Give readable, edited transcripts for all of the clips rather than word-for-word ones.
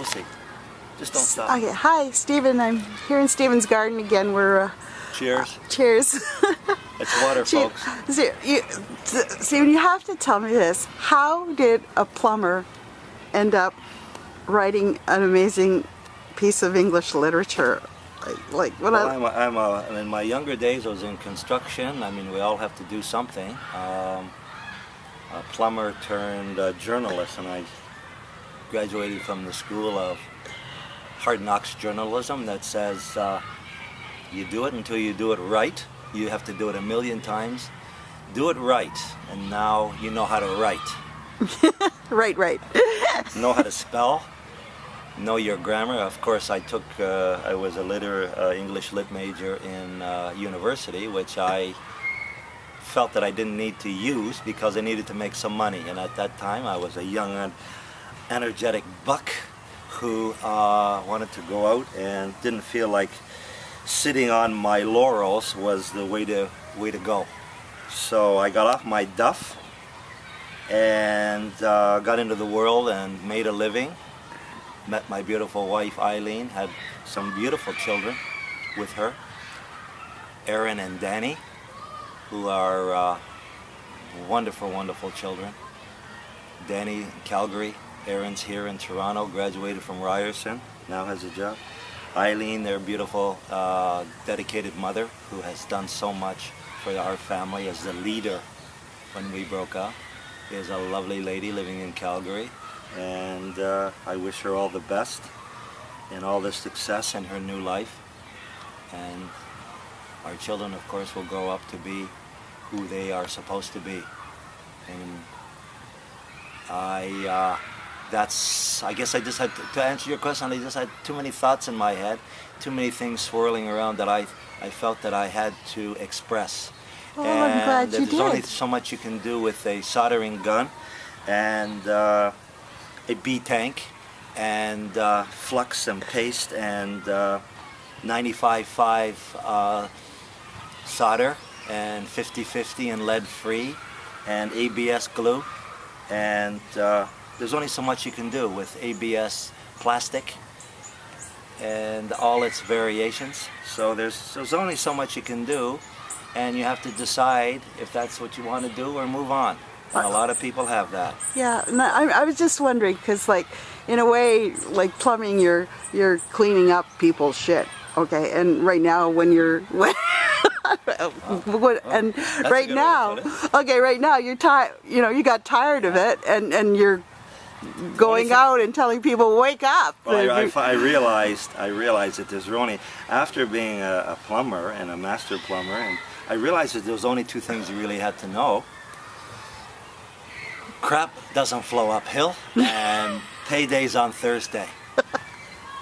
see. Just don't stop. Okay, hi, Stephen. I'm here in Stephen's garden again. We're Cheers. Cheers. It's water, folks. Stephen, you have to tell me this. How did a plumber end up writing an amazing piece of English literature? In my younger days, I was in construction. I mean, we all have to do something. A plumber turned journalist, and I graduated from the school of hard knocks journalism that says you do it until you do it right. You have to do it a million times. Do it right, and now you know how to write. Right. Know how to spell. Know your grammar. Of course, I was a English lit major in university, which I felt that I didn't need to use because I needed to make some money. And at that time, I was a young, energetic buck who wanted to go out and didn't feel like sitting on my laurels was the way to go. So I got off my duff and got into the world and made a living. Met my beautiful wife Eileen, had some beautiful children with her, Aaron and Danny, who are wonderful, wonderful children. Danny in Calgary, Aaron's here in Toronto, graduated from Ryerson, now has a job. Eileen, their beautiful, dedicated mother, who has done so much for our family as the leader when we broke up, is a lovely lady living in Calgary. And I wish her all the best and all the success in her new life. And our children, of course, will grow up to be who they are supposed to be. And I guess I just had to answer your question. I just had too many thoughts in my head, too many things swirling around that I felt that I had to express. Oh, I'm glad you did. There's only so much you can do with a soldering gun and a B-tank and flux and paste and 95.5 solder and 50/50 and lead-free and ABS glue. And there's only so much you can do with ABS plastic and all its variations. So there's only so much you can do, and you have to decide if that's what you want to do or move on. And a lot of people have that. Yeah, and I was just wondering, because like, in a way, like plumbing, you're cleaning up people's shit, okay? And right now, when you're right now you're tired. You know, you got tired of it, and you're going out and telling people, wake up. Well, I realized that there's only, after being a plumber and a master plumber, and I realized that there was only two things you really had to know. Crap doesn't flow uphill, and payday's on Thursday.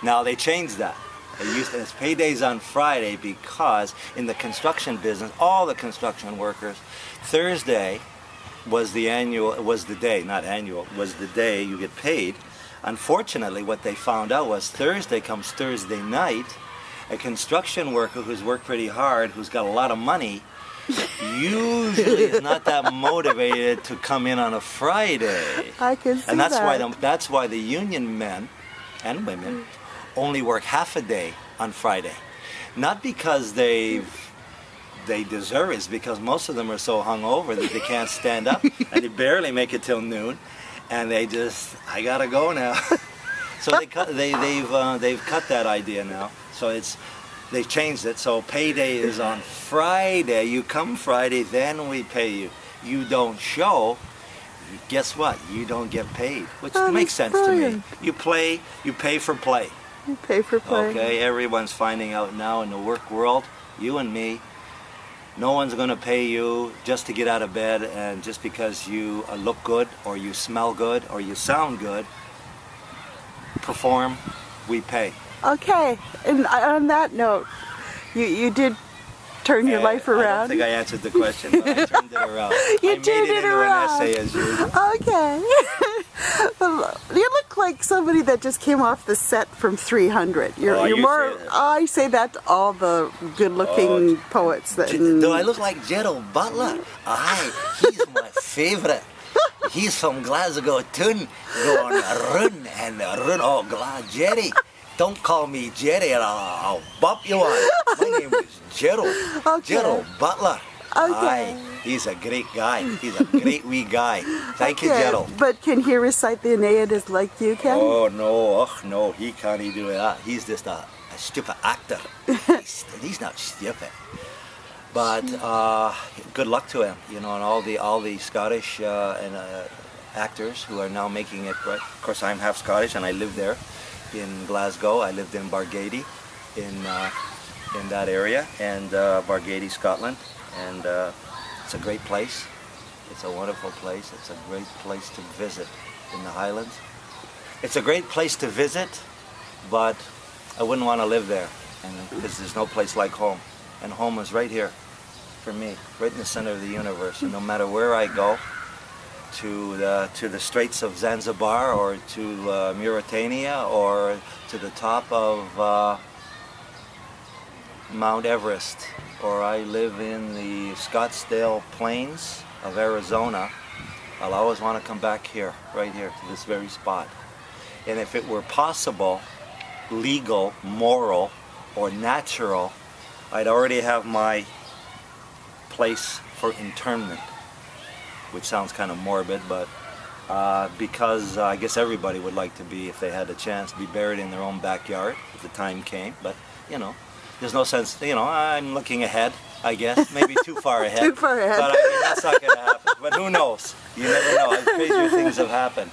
Now they changed that. It's paydays on Friday because in the construction business, all the construction workers, Thursday was the day you get paid. Unfortunately, what they found out was Thursday comes Thursday night, a construction worker who's worked pretty hard, who's got a lot of money, usually is not that motivated to come in on a Friday. I can see and that's that. That's why the union men and women only work half a day on Friday. Not because they deserve it, it's because most of them are so hungover that they can't stand up and they barely make it till noon, and they just, I gotta go now. So they've cut that idea now. So they've changed it. So payday is on Friday. You come Friday, then we pay you. You don't show, guess what? You don't get paid, which makes sense brilliant. to me. You pay for play. You pay for play. Okay, everyone's finding out now in the work world, you and me, no one's going to pay you just to get out of bed and just because you look good or you smell good or you sound good. Perform, we pay. Okay, and on that note, you did turn your life around. I don't think I answered the question, but I turned it around. You I turned made it into around. an essay as usual. Okay. Well, you look like somebody that just came off the set from 300. You're more. Say that. I say that to all the good-looking poets. Do I look like Gerald Butler? Aye, he's my favorite. He's from Glasgow too. Going run and run. Oh, Jerry. Don't call me Jerry, and I'll bop you on. My name is Gerald. Okay. Gerald Butler. Okay. Aye, he's a great guy. He's a great wee guy. Thank you, Gerald. But can he recite the Aeneid as like you can? Oh no, he can't do that. He's just a stupid actor. He's not stupid. But good luck to him, you know, and all the Scottish actors who are now making it. Right? Of course, I'm half Scottish, and I lived there in Glasgow. I lived in Bargady, in that area, and Bargady, Scotland, and it's a great place. It's a wonderful place. It's a great place to visit in the Highlands. It's a great place to visit, but I wouldn't want to live there, and because there's no place like home, and home is right here. For me, right in the center of the universe, and no matter where I go, to the Straits of Zanzibar, or to Mauritania, or to the top of Mount Everest, or I live in the Scottsdale Plains of Arizona, I'll always want to come back here, right here, to this very spot. And if it were possible, legal, moral, or natural, I'd already have my place for internment, which sounds kind of morbid, but because I guess everybody would like to be, if they had a chance, be buried in their own backyard if the time came. But you know, there's no sense. You know, I'm looking ahead, I guess, maybe too far ahead. Too far ahead. But I mean, that's not going to happen. But who knows? You never know. Crazier things have happened.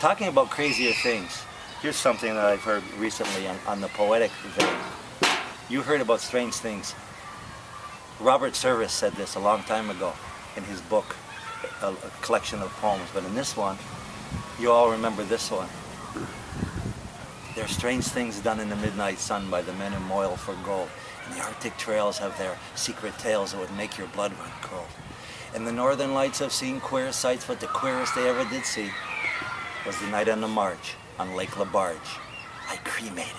Talking about crazier things, here's something that I've heard recently on the poetic vein. You heard about strange things. Robert Service said this a long time ago in his book, a collection of poems, but in this one, you all remember this one. There are strange things done in the midnight sun by the men who moil for gold, and the Arctic trails have their secret tales that would make your blood run cold. And the northern lights have seen queer sights, but the queerest they ever did see was the night on the march on Lake LaBarge. I cremated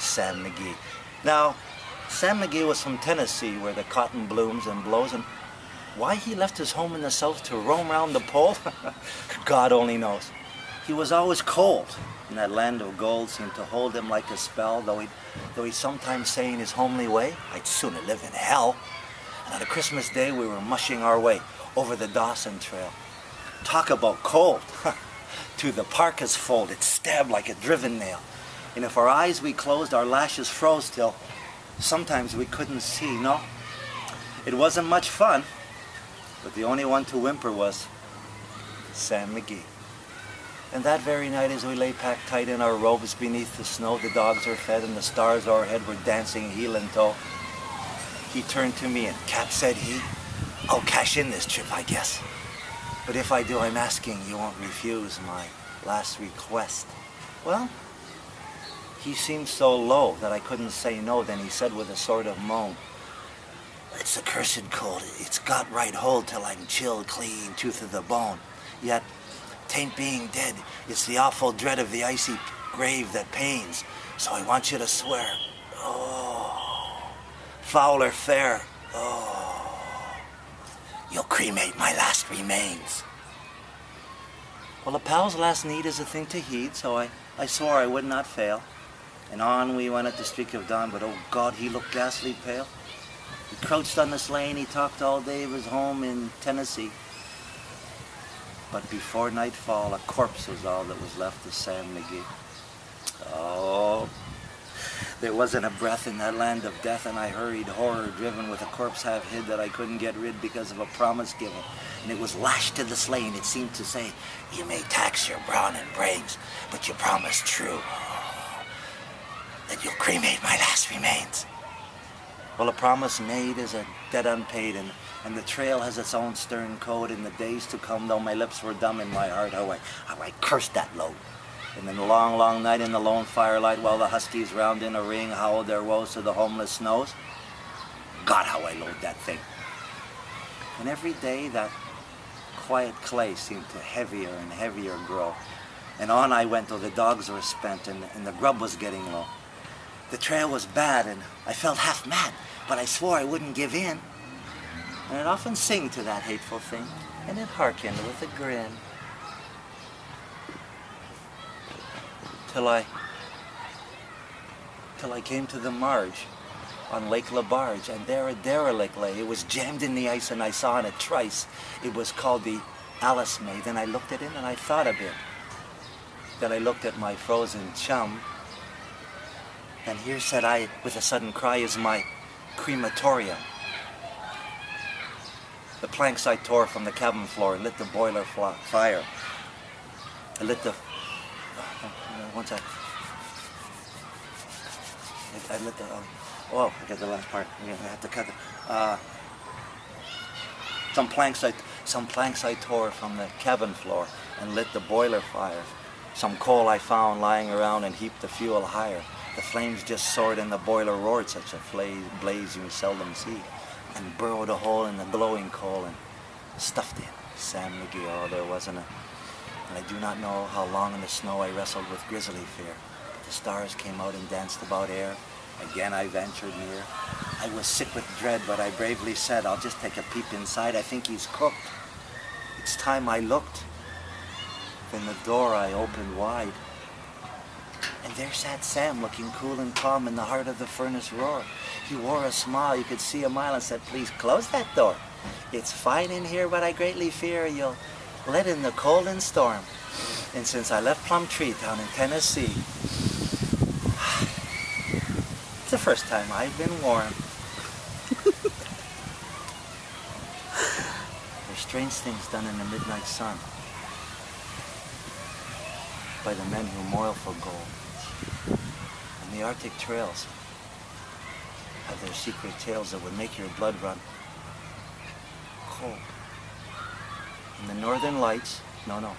Sam Mcgee. Now, Sam Mcgee was from Tennessee, where the cotton blooms and blows, and why he left his home in the south to roam round the pole, God only knows. He was always cold, and that land of gold seemed to hold him like a spell, though he'd sometimes say in his homely way, I'd sooner live in hell. And on a Christmas day, we were mushing our way over the Dawson Trail. Talk about cold. To the parka's fold, it stabbed like a driven nail. And if our eyes we closed, our lashes froze till sometimes we couldn't see. No, it wasn't much fun, but the only one to whimper was Sam Mcgee. And that very night, as we lay packed tight in our robes beneath the snow, the dogs were fed and the stars overhead were dancing heel and toe, he turned to me and, Cap, said he, I'll cash in this trip, I guess. But if I do, I'm asking you won't refuse my last request. Well, he seemed so low that I couldn't say no. Then he said with a sort of moan, it's the cursed cold. It's got right hold till I'm chilled clean tooth of the bone. Yet, tain't being dead. It's the awful dread of the icy grave that pains. So I want you to swear. Oh, foul or fair. Oh, you'll cremate my last remains. Well, a pal's last need is a thing to heed, so I swore I would not fail. And on we went at the streak of dawn, but oh God, he looked ghastly pale. He crouched on the sleigh and he talked all day of his home in Tennessee. But before nightfall, a corpse was all that was left of Sam Mcgee. Oh, there wasn't a breath in that land of death, and I hurried, horror-driven, with a corpse half hid that I couldn't get rid because of a promise given. And it was lashed to the sleigh, and it seemed to say, you may tax your brawn and brains, but you promise true that you'll cremate my last remains. Well, a promise made is a debt unpaid, and the trail has its own stern code. In the days to come, though my lips were dumb, in my heart, how I cursed that load. And in the long, long night in the lone firelight, while the huskies round in a ring howled their woes to the homeless snows, God, how I loathed that thing. And every day that quiet clay seemed to heavier and heavier grow. And on I went till the dogs were spent and the grub was getting low. The trail was bad and I felt half mad, but I swore I wouldn't give in. And I'd often sing to that hateful thing, and it hearkened with a grin. till I came to the marge on Lake LaBarge, and there a derelict lay. It was jammed in the ice, and I saw in a trice. It was called the Alice May. Then I looked at it and I thought a bit. Then I looked at my frozen chum, and here said I, with a sudden cry, is my crematorium. The planks I tore from the cabin floor and lit the boiler fire. I lit the... one sec. I lit the... oh, I got the last part. I have to cut it. Some planks I tore from the cabin floor and lit the boiler fire. Some coal I found lying around and heaped the fuel higher. The flames just soared and the boiler roared, such a blaze you seldom see, and burrowed a hole in the glowing coal and stuffed in Sam Mcgee. Oh, there wasn't a... And I do not know how long in the snow I wrestled with grisly fear. But the stars came out and danced about air. Again I ventured near. I was sick with dread, but I bravely said, I'll just take a peep inside. I think he's cooked. It's time I looked. Then the door I opened wide. And there sat Sam, looking cool and calm in the heart of the furnace roar. He wore a smile, you could see a mile, and said, please close that door. It's fine in here, but I greatly fear you'll let in the cold and storm. And since I left Plum Tree down in Tennessee, it's the first time I've been warm. There's strange things done in the midnight sun by the men who moil for gold. And the Arctic trails have their secret tales that would make your blood run cold. And the northern lights, no.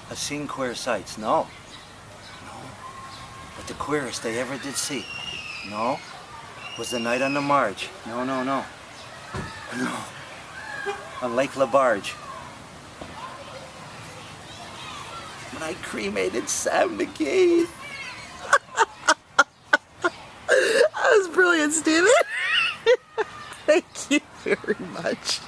I've seen queer sights, no. But the queerest they ever did see, was the night on the marge. No. On Lake LaBarge. When I cremated Sam Mcgee. That was brilliant, Stephen. Thank you very much.